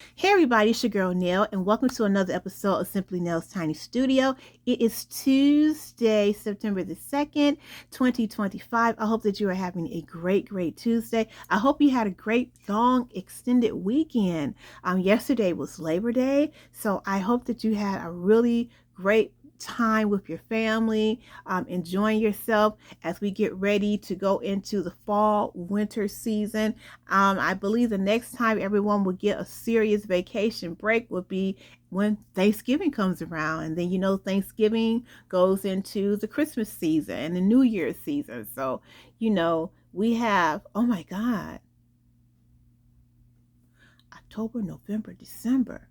Hey everybody, it's your girl Nail, and welcome to another episode of Simply Nail's Tiny Studio. It is Tuesday, September the 2nd, 2025. I hope that you are having a great Tuesday. I hope you had a great, long, extended weekend. Yesterday was Labor Day, so I hope that you had a really great time with your family, enjoying yourself as we get ready to go into the fall winter season. I believe the next time everyone will get a serious vacation break would be when Thanksgiving comes around. And then, Thanksgiving goes into the Christmas season and the New Year's season. So, we have, oh my God, October, November, December.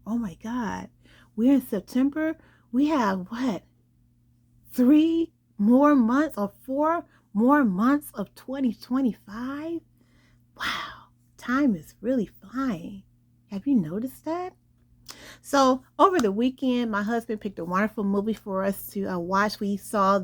Oh my God. We're in September. We have what? 3 more months or 4 more months of 2025? Wow, time is really flying. Have you noticed that? So over the weekend, my husband picked a wonderful movie for us to watch. We saw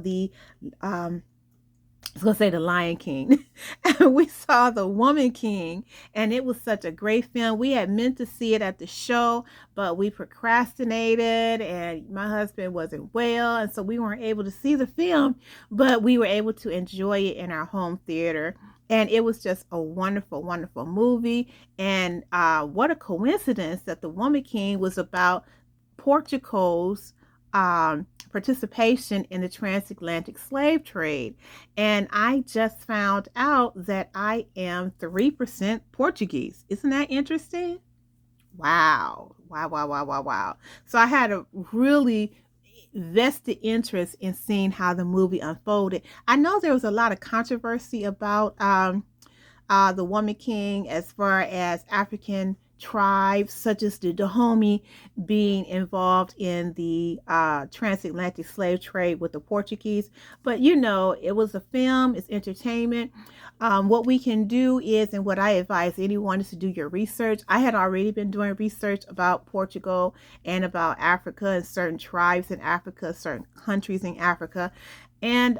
I was gonna say the Lion King. And we saw the Woman King, and it was such a great film. We had meant to see it at the show, but we procrastinated, and my husband wasn't well, and so we weren't able to see the film, but we were able to enjoy it in our home theater. And it was just a wonderful movie. And what a coincidence that the Woman King was about Portugal's participation in the transatlantic slave trade. And I just found out that I am 3% Portuguese. Isn't that interesting? Wow. So I had a really vested interest in seeing how the movie unfolded. I know there was a lot of controversy about the Woman King as far as African tribes such as the Dahomey being involved in the transatlantic slave trade with the Portuguese. But it was a film, it's entertainment. What we can do is, and what I advise anyone is to do your research. I had already been doing research about Portugal and about Africa and certain tribes in Africa, certain countries in Africa. And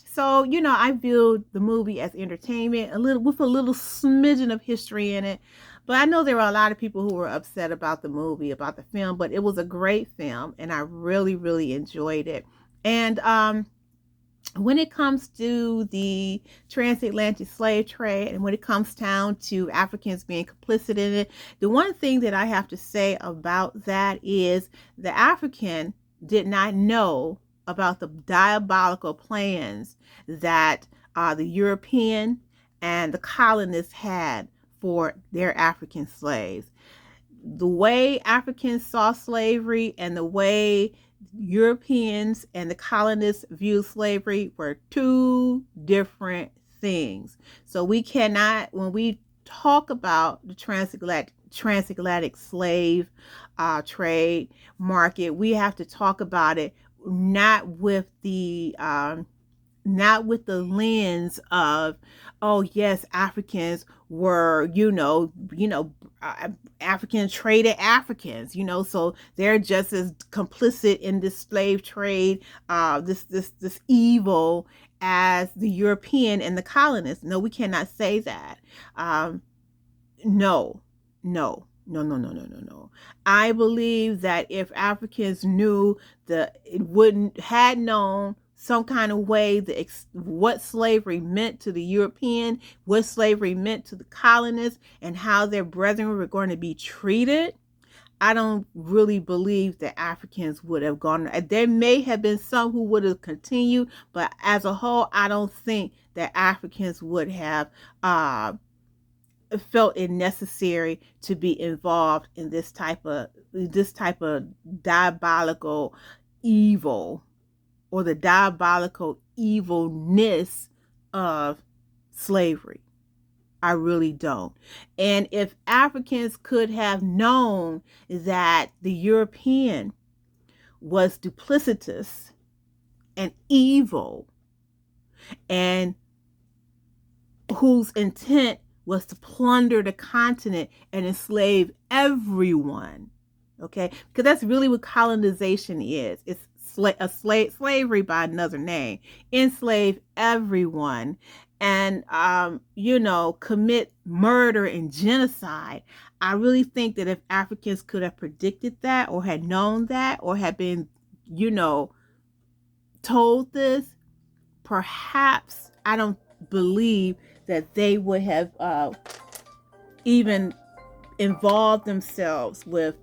so, I viewed the movie as entertainment, with a little smidgen of history in it. But I know there were a lot of people who were upset about the movie, about the film, but it was a great film, and I really enjoyed it. And when it comes to the transatlantic slave trade, and when it comes down to Africans being complicit in it, the one thing that I have to say about that is the African did not know about the diabolical plans that the European and the colonists had for their African slaves. The way Africans saw slavery and the way Europeans and the colonists viewed slavery were two different things. So we cannot, when we talk about the transatlantic slave trade market, we have to talk about it not with the lens of, oh yes, Africans were, Africans traded Africans, so they're just as complicit in this slave trade, this evil as the European and the colonists. No, we cannot say that. No, no. No. I believe that if Africans knew had known some kind of way what slavery meant to the European, what slavery meant to the colonists, and how their brethren were going to be treated, I don't really believe that Africans would have gone. There may have been some who would have continued, but as a whole, I don't think that Africans would have felt it necessary to be involved in this type of diabolical evil, or the diabolical evilness of slavery. I really don't. And if Africans could have known that the European was duplicitous and evil, and whose intent was to plunder the continent and enslave everyone. Okay, because that's really what colonization is. It's slavery by another name. Enslave everyone, and commit murder and genocide. I really think that if Africans could have predicted that, or had known that, or had been, told this, perhaps, I don't believe that they would have even involved themselves with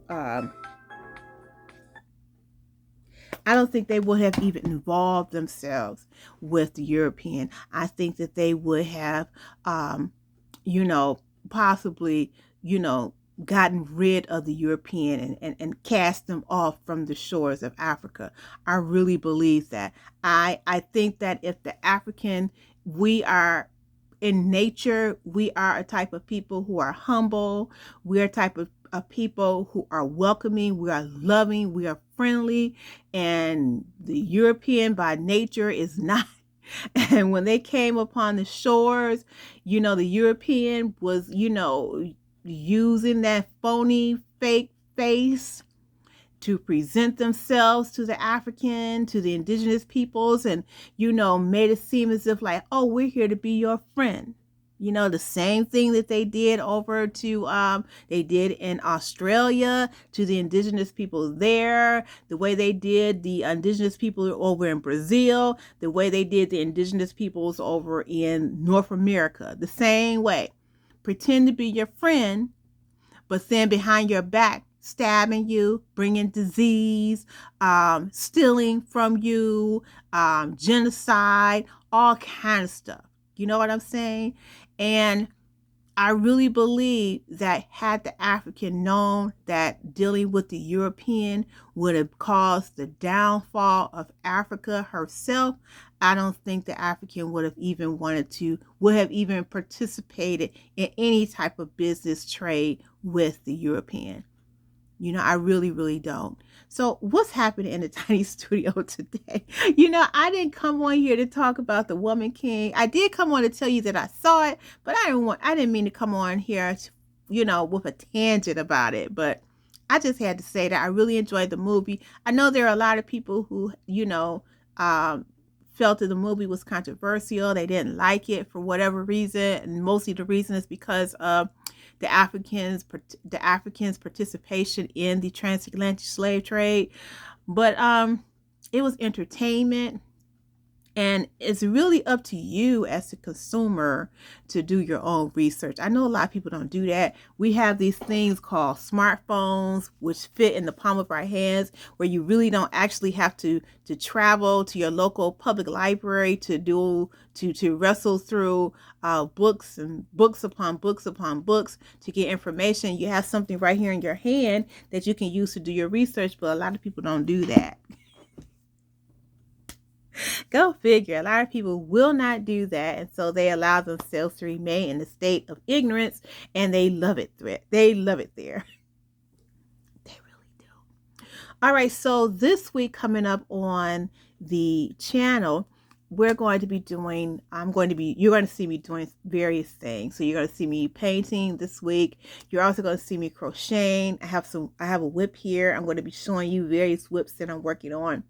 I don't think they would have even involved themselves with the European. I think that they would have, you know, possibly, you know, gotten rid of the European, and cast them off from the shores of Africa. I really believe that. I think that if the African, we are, in nature, we are a type of people who are humble. We're a type of people who are welcoming. We are loving. We are friendly. And the European by nature is not. And when they came upon the shores, the European was, using that phony fake face to present themselves to the African, to the indigenous peoples, and, made it seem as if like, oh, we're here to be your friend. The same thing that they did over to, they did in Australia to the indigenous people there, the way they did the indigenous people over in Brazil, the way they did the indigenous peoples over in North America, the same way. Pretend to be your friend, but then behind your back, stabbing you, bringing disease, stealing from you, genocide, all kind of stuff. You know what I'm saying? And I really believe that had the African known that dealing with the European would have caused the downfall of Africa herself, I don't think the African would have even participated in any type of business trade with the European. I really, really don't. So what's happening in the tiny studio today? I didn't come on here to talk about the Woman King. I did come on to tell you that I saw it, but I didn't mean to come on here, with a tangent about it. But I just had to say that I really enjoyed the movie. I know there are a lot of people who, felt that the movie was controversial. They didn't like it for whatever reason. And mostly the reason is because of the Africans' participation in the transatlantic slave trade. But it was entertainment. And it's really up to you as a consumer to do your own research. I know a lot of people don't do that. We have these things called smartphones, which fit in the palm of our hands, where you really don't actually have to travel to your local public library to wrestle through books and books upon books upon books to get information. You have something right here in your hand that you can use to do your research, but a lot of people don't do that. Go figure. A lot of people will not do that, and so they allow themselves to remain in a state of ignorance, and they love it. They love it there. They really do. All right, so this week coming up on the channel, you're going to see me doing various things. So you're going to see me painting this week. You're also going to see me crocheting. I have a whip here. I'm going to be showing you various whips that I'm working on.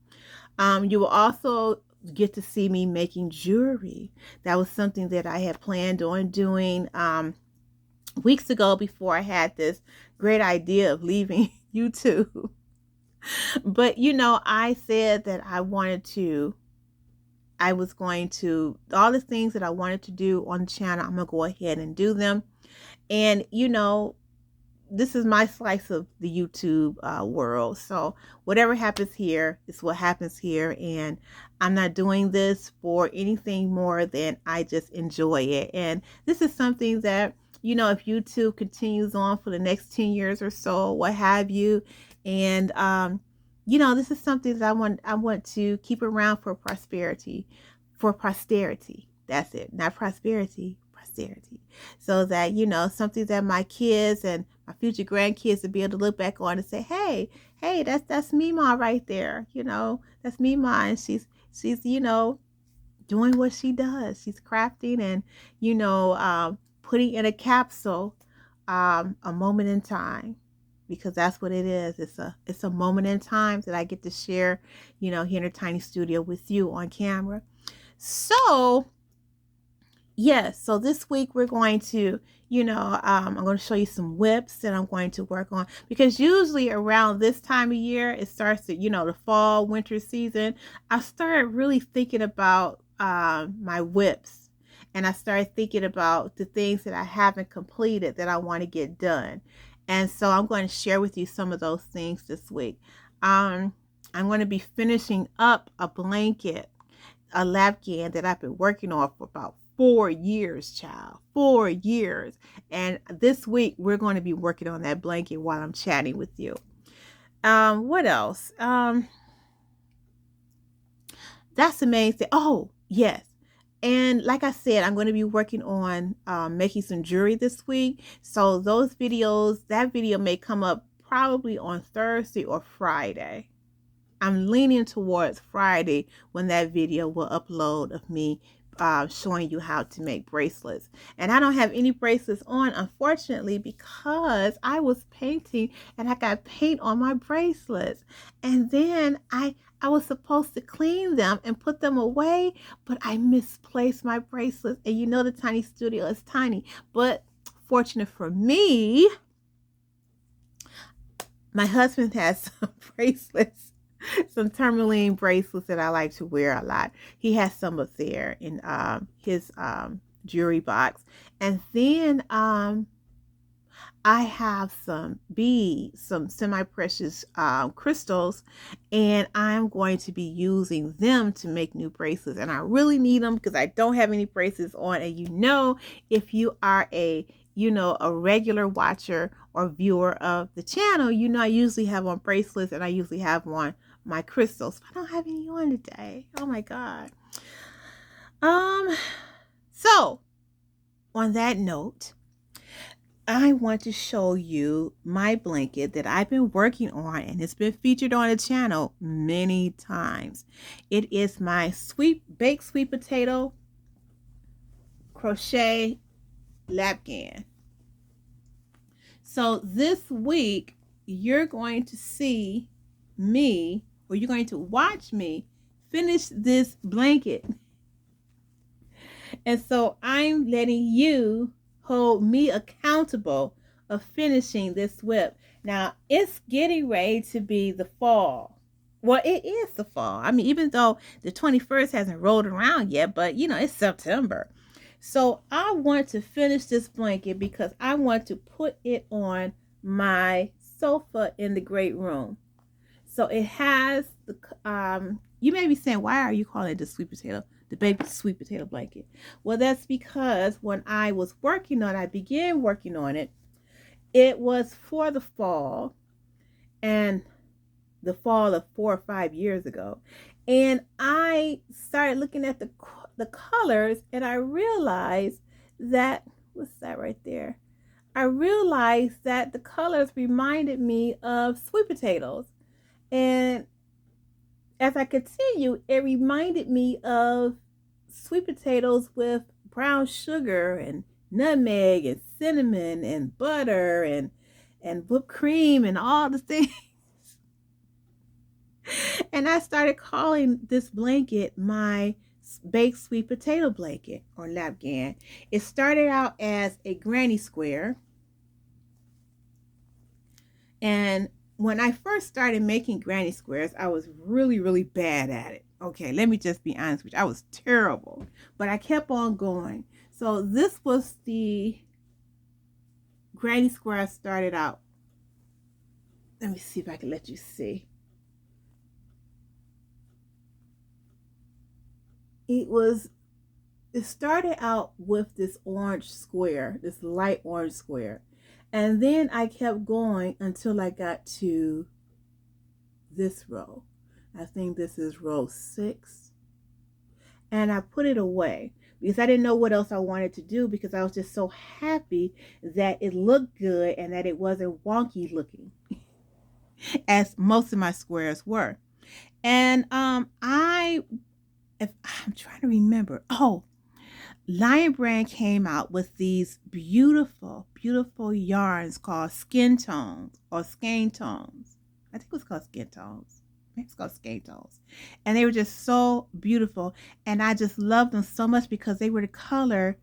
You will also get to see me making jewelry. That was something that I had planned on doing weeks ago before I had this great idea of leaving YouTube. But, I said that all the things that I wanted to do on the channel, I'm going to go ahead and do them. And, this is my slice of the YouTube world. So whatever happens here is what happens here. And I'm not doing this for anything more than I just enjoy it. And this is something that, if YouTube continues on for the next 10 years or so, what have you. And, this is something that I want to keep around for posterity. That's it. Not prosperity. So that, something that my kids and my future grandkids will be able to look back on and say, hey, that's Mima right there. That's Mima. And she's, doing what she does. She's crafting and, putting in a capsule, a moment in time, because that's what it is. It's a moment in time that I get to share, here in a tiny studio with you on camera. So Yes, so this week we're going to, I'm going to show you some whips that I'm going to work on, because usually around this time of year, it starts to, the fall, winter season. I started really thinking about my whips, and I started thinking about the things that I haven't completed that I want to get done. And so I'm going to share with you some of those things this week. Um, I'm going to be finishing up a blanket, a lapghan that I've been working on for about 4 years, child. 4 years. And this week we're going to be working on that blanket while I'm chatting with you. What else? That's the main thing. Oh, yes. And like I said, I'm going to be working on making some jewelry this week. So that video may come up probably on Thursday or Friday. I'm leaning towards Friday when that video will upload of me showing you how to make bracelets. And I don't have any bracelets on, unfortunately, because I was painting and I got paint on my bracelets. And then I was supposed to clean them and put them away, but I misplaced my bracelets. And you know the tiny studio is tiny, but fortunate for me, my husband has some bracelets, some tourmaline bracelets that I like to wear a lot. He has some up there in his jewelry box. And then I have some beads, some semi-precious crystals, and I'm going to be using them to make new bracelets. And I really need them because I don't have any bracelets on. And if you are a regular watcher or viewer of the channel, I usually have on bracelets and I usually have on my crystals. But I don't have any on today. Oh my God. So on that note, I want to show you my blanket that I've been working on, and it's been featured on the channel many times. It is my baked sweet potato crochet lapghan. So this week you're going to see me, or you're going to watch me finish this blanket. And so I'm letting you hold me accountable of finishing this whip. Now, it's getting ready to be the fall. Well, it is the fall. I mean, even though the 21st hasn't rolled around yet, but it's September. So I want to finish this blanket because I want to put it on my sofa in the great room. So it has you may be saying, why are you calling it the baked sweet potato blanket? Well, that's because when I began working on it, it was for the fall, and the fall of 4 or 5 years ago. And I started looking at the colors, and I realized that, what's that right there? I realized that the colors reminded me of sweet potatoes. And as I continue, it reminded me of sweet potatoes with brown sugar and nutmeg and cinnamon and butter and whipped cream and all the things. And I started calling this blanket my baked sweet potato blanket or lapghan. It started out as a granny square. And when I first started making granny squares, I was really, really bad at it. Okay, let me just be honest with you. I was terrible, but I kept on going. So this was the granny square I started out. Let me see if I can let you see. It started out with this orange square, this light orange square. And then I kept going until I got to this row. I think this is row 6. And I put it away because I didn't know what else I wanted to do, because I was just so happy that it looked good and that it wasn't wonky looking as most of my squares were. And I'm trying to remember. Oh, Lion Brand came out with these beautiful, beautiful yarns called skin tones or skein tones. I think it was called skin tones. it's called skein tones. And they were just so beautiful. And I just loved them so much because they were the color.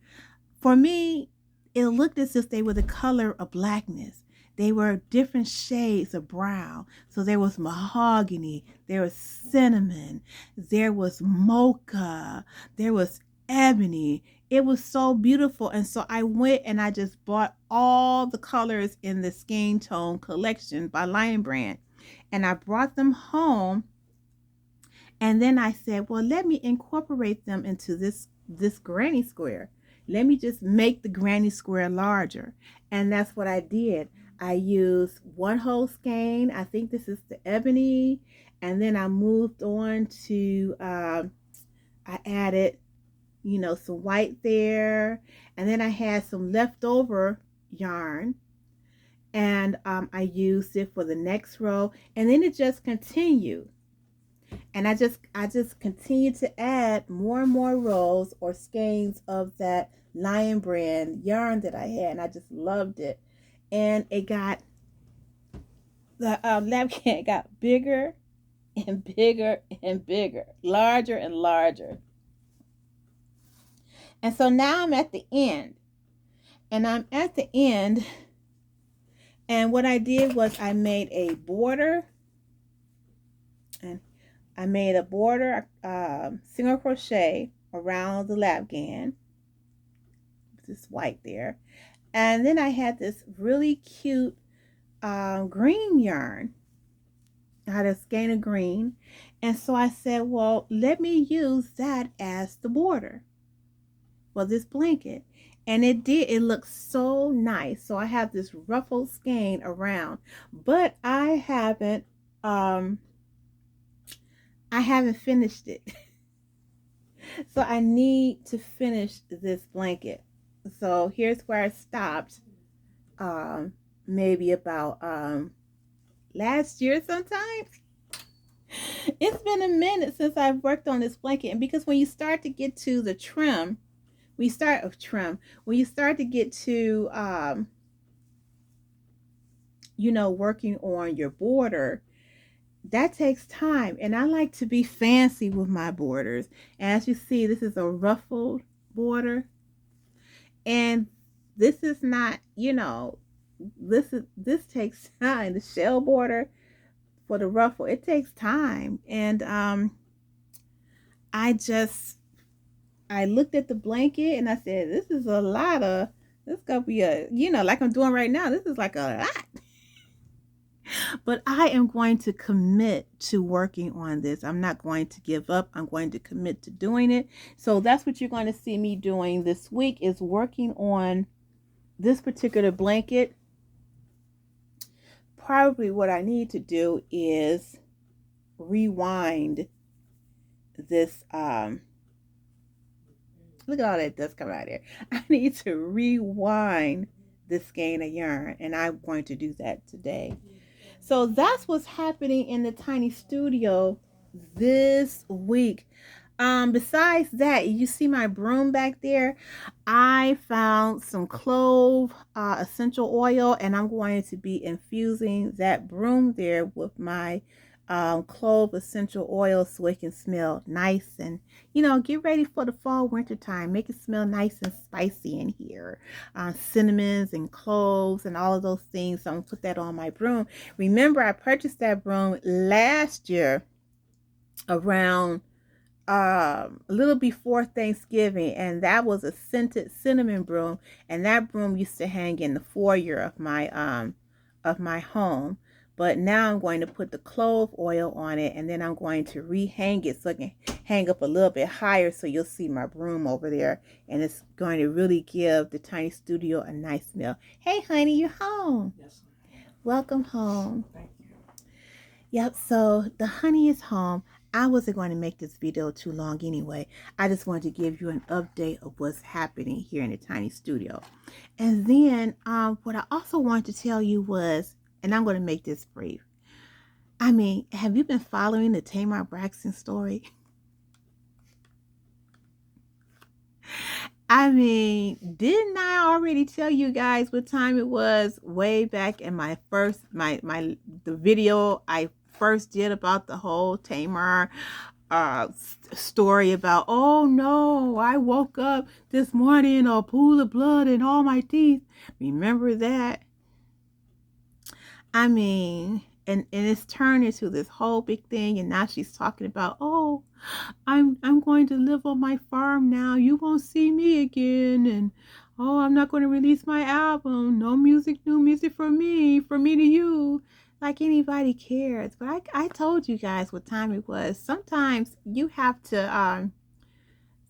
For me, it looked as if they were the color of blackness. They were different shades of brown. So there was mahogany, there was cinnamon, there was mocha, there was ebony. It was so beautiful. And so I went and I just bought all the colors in the Skein Tone collection by Lion Brand. And I brought them home. And then I said, well, let me incorporate them into this granny square. Let me just make the granny square larger. And that's what I did. I used one whole skein. I think this is the ebony. And then I moved on to, I added, you know, some white there. And then I had some leftover yarn. And I used it for the next row. And then it just continued. And I just continued to add more and more rows or skeins of that Lion Brand yarn that I had, and I just loved it. And it got, the napkin got bigger and bigger and bigger, larger and larger. And so now I'm at the end, and and what I did was I made a border, and I made a border, single crochet around the lapghan. This white there. And then I had this really cute green yarn. I had a skein of green. And so I said, well, let me use that as the border for this blanket. And it did. It looked so nice. So I have this ruffled skein around. But I haven't finished it. So I need to finish this blanket. So here's where I stopped. Maybe about last year sometime. It's been a minute since I've worked on this blanket. And because when you start to get to the trim, when you start to get to you know, working on your border, that takes time. And I like to be fancy with my borders. As you see, this is a ruffled border. And this is not, you know, this takes time. The shell border for the ruffle, it takes time. And I looked at the blanket and I said, this is gonna be a, you know, like I'm doing right now, this is like a lot. But I am going to commit to working on this. I'm not going to give up. I'm going to commit to doing it. So that's what you're going to see me doing this week, is working on this particular blanket. Probably what I need to do is rewind this. Look at all that dust coming out here. I need to rewind this skein of yarn, and I'm going to do that today. So that's what's happening in the tiny studio this week. Besides that, you see my broom back there. I found some clove essential oil, and I'm going to be infusing that broom there with my clove essential oil so it can smell nice and, you know, get ready for the fall winter time. Make it smell nice and spicy in here. Cinnamons and cloves and all of those things. So I'm gonna put that on my broom. Remember, I purchased that broom last year around a little before Thanksgiving, and that was a scented cinnamon broom, and that broom used to hang in the foyer of my home. But now I'm going to put the clove oil on it, and then I'm going to rehang it so it can hang up a little bit higher, so you'll see my broom over there, and it's going to really give the tiny studio a nice smell. Hey honey, you're home. Yes. Welcome home. Thank you. Yep, so the honey is home. I wasn't going to make this video too long anyway. I just wanted to give you an update of what's happening here in the tiny studio. And then what I also wanted to tell you was, and I'm going to make this brief. I mean, have you been following the Tamar Braxton story? I mean, didn't I already tell you guys what time it was way back in my first, the video I first did about the whole Tamar story about, oh no, I woke up this morning in a pool of blood in all my teeth. Remember that? I mean, and it's turned into this whole big thing, and now she's talking about, oh, I'm going to live on my farm now. You won't see me again, and oh, I'm not going to release my album. No music, new music for me to you. Like anybody cares. But I told you guys what time it was. Sometimes you have to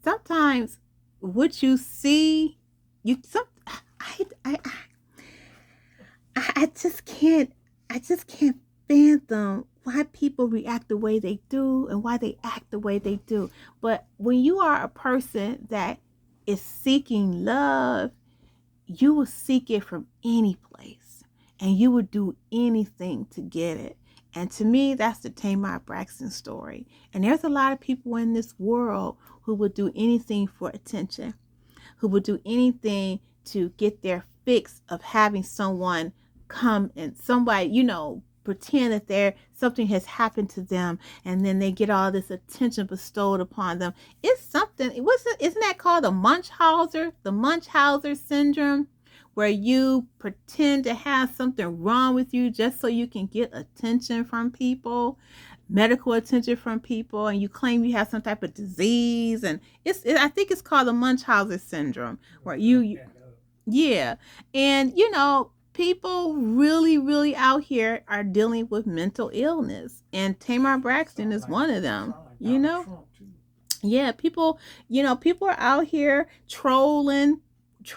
sometimes what you see, you some I I just can't fathom why people react the way they do and why they act the way they do. But when you are a person that is seeking love, you will seek it from any place and you would do anything to get it. And to me, that's the Tamar Braxton story. And there's a lot of people in this world who would do anything for attention, who would do anything to get their fix of having someone come and somebody, pretend that something has happened to them, and then they get all this attention bestowed upon them. It's something, isn't that called the Munchausen syndrome, where you pretend to have something wrong with you just so you can get attention from people, medical attention from people, and you claim you have some type of disease, and I think it's called the Munchausen syndrome, where yeah, and people really, really out here are dealing with mental illness, and Tamar Braxton is one of them. Yeah, people are out here trolling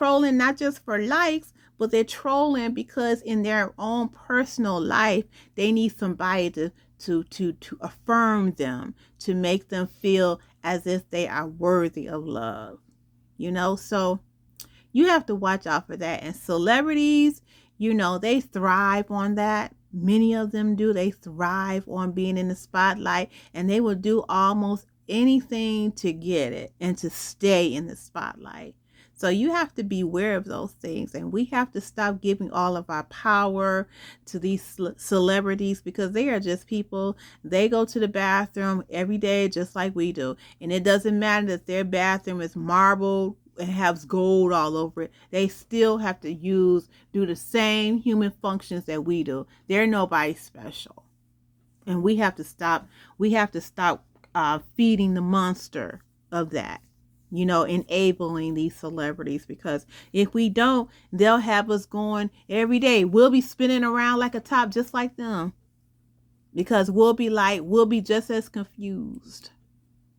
not just for likes, but they're trolling because in their own personal life they need somebody to affirm them, to make them feel as if they are worthy of love. So you have to watch out for that. And celebrities, they thrive on that. Many of them do. They thrive on being in the spotlight, and they will do almost anything to get it and to stay in the spotlight. So you have to be aware of those things, and we have to stop giving all of our power to these celebrities, because they are just people. They go to the bathroom every day just like we do, and it doesn't matter that their bathroom is marble and has gold all over it. They still have to do the same human functions that we do. They're nobody special, and we have to stop feeding the monster of that, enabling these celebrities, because if we don't, they'll have us going every day. We'll be spinning around like a top just like them, because we'll be just as confused.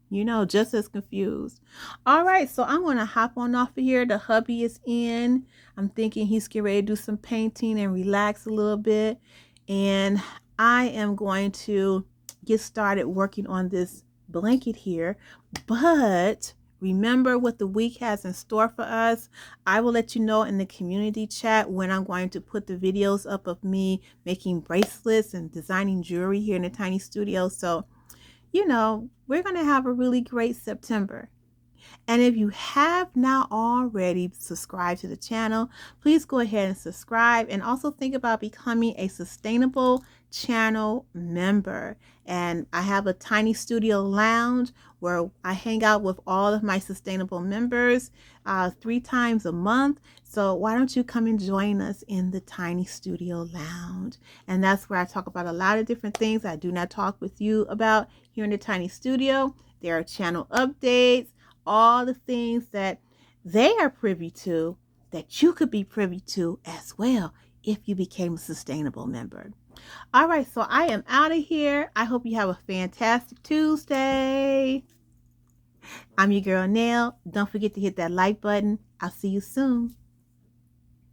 Just as confused. All right, so I'm going to hop on off of here. The hubby is in. I'm thinking he's getting ready to do some painting and relax a little bit. And I am going to get started working on this blanket here. But remember what the week has in store for us. I will let you know in the community chat when I'm going to put the videos up of me making bracelets and designing jewelry here in the tiny studio. So we're going to have a really great September. And if you have not already subscribed to the channel, please go ahead and subscribe, and also think about becoming a sustainable channel member. And I have a tiny studio lounge where I hang out with all of my sustainable members 3 times a month. So why don't you come and join us in the tiny studio lounge? And that's where I talk about a lot of different things I do not talk with you about here in the tiny studio. There are channel updates, all the things that they are privy to that you could be privy to as well if you became a sustainable member. All right, so I am out of here. I hope you have a fantastic Tuesday. I'm your girl, Nell. Don't forget to hit that like button. I'll see you soon.